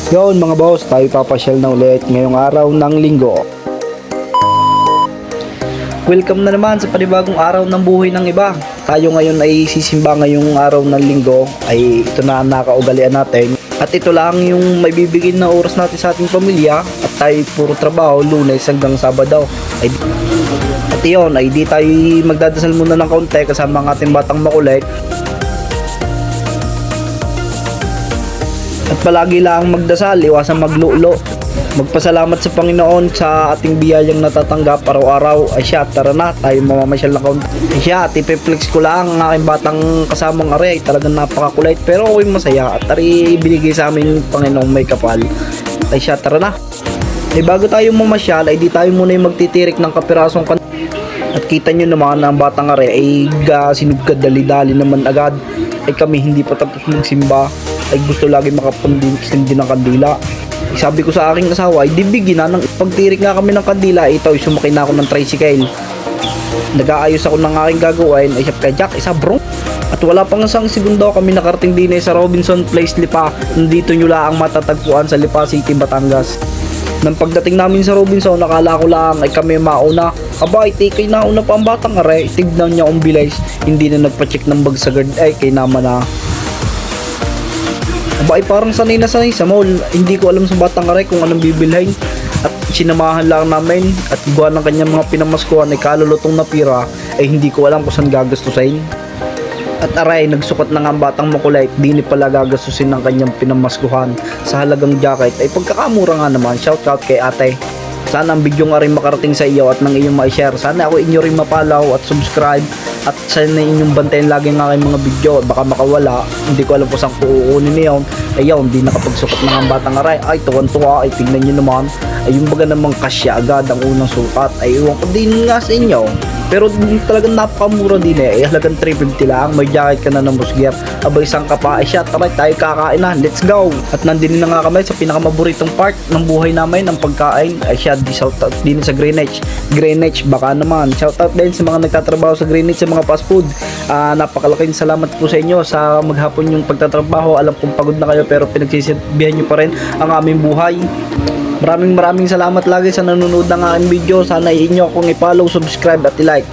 Yon mga boss, tayo papasyal na ulit ngayong araw ng linggo. Welcome na naman sa panibagong araw ng buhay ng iba. Tayo ngayon ay sisimba ngayong araw ng linggo. Ay ito na ang nakaugalian natin. At ito lang yung may bibigyan na oras natin sa ating pamilya. At tayo puro trabaho, Lunes hanggang Sabado. At yun, ay di tayo magdadasal muna ng kaunti kasama ang ating batang makulit. At palagi lang magdasal, iwasan maglulo. Magpasalamat sa Panginoon sa ating biyayang natatanggap araw-araw. Ay siya, tara na, tayo mamamasyal na kaunti. Ay siya, tipiflex ko lang ang aking batang kasamang are. Ay talagang napakakulait pero ako'y masaya. At tari binigay sa amin Panginoong may kapal. Ay siya, tara na. Ay bago tayo mamasyal, ay di tayo muna yung magtitirik ng kapirasong at kita nyo naman ang batang are ay sinugkad dali-dali naman agad. Ay kami hindi pa tapos magsimba ay gusto lagi makapundin ng kandila. Sabi ko sa aking asawa ay dibigin na ng pagtirik nga kami ng kandila. Ito ay sumakay na ako ng tricycle. Nag-aayos ako ng aking gagawin ay siya kay Jack isa bro. At wala pang isang segundo kami nakarating din sa Robinson Place Lipa. Nandito nyo lang ang matatagpuan sa Lipa City, Batangas. Nang pagdating namin sa Robinson, nakala ko lang ay kami mauna. Aba, itikay nauna pa ang batang are. Tignan niya ang bilis. Hindi na nagpa-check ng bag sa guard. Ay, kay naman na. Aba, ay parang sanay na sanay sa mall. Hindi ko alam sa batang are kung anong bibilhin. At sinamahan lang namin. At gawa ng kanyang mga pinamaskuhan ay kalulutong na pira. Ay hindi ko alam kung saan gagastusin. At aray, nagsukat na nga ang batang makulait, di ni pala gagastusin ng kanyang pinamaskuhan sa halagang jacket ay pagkakamura nga naman. Shoutout kay ate. Sana ang video nga rin makarating sa iyo at nang iyong ma-share. Sana ako inyo rin mapalaw at subscribe at sana inyong bantayan lagi ng aking mga video. Baka makawala, hindi ko alam kung saan kukunin niyon. Ayaw, hindi nakapagsukat ng ang batang aray. Ay, tuwan-tuwa, ay tignan nyo naman. Ay, yung baga namang kasya agad ang unang sukat. Ay, iwan ko din nga sa inyo. Pero talagang napakamura din eh. Ay halagang 350 lang. May jacket ka na ng musgear. Abay isang ka pa. Ay siya, tara tayo kakain na. Let's go! At nandun na nga kami sa pinakamaboritong part ng buhay namin, ang pagkain. Ay siya, di shoutout din sa Greenwich. Greenwich, baka naman. Shoutout din sa mga nagtatrabaho sa Greenwich, sa mga fast food. Napakalaking salamat po sa inyo sa maghapon yung pagtatrabaho. Alam kong pagod na kayo pero pinagsisibihan nyo pa rin ang aming buhay. Maraming salamat lagi sa nanonood ng aking video. Sana inyo akong i-follow, subscribe at i-like.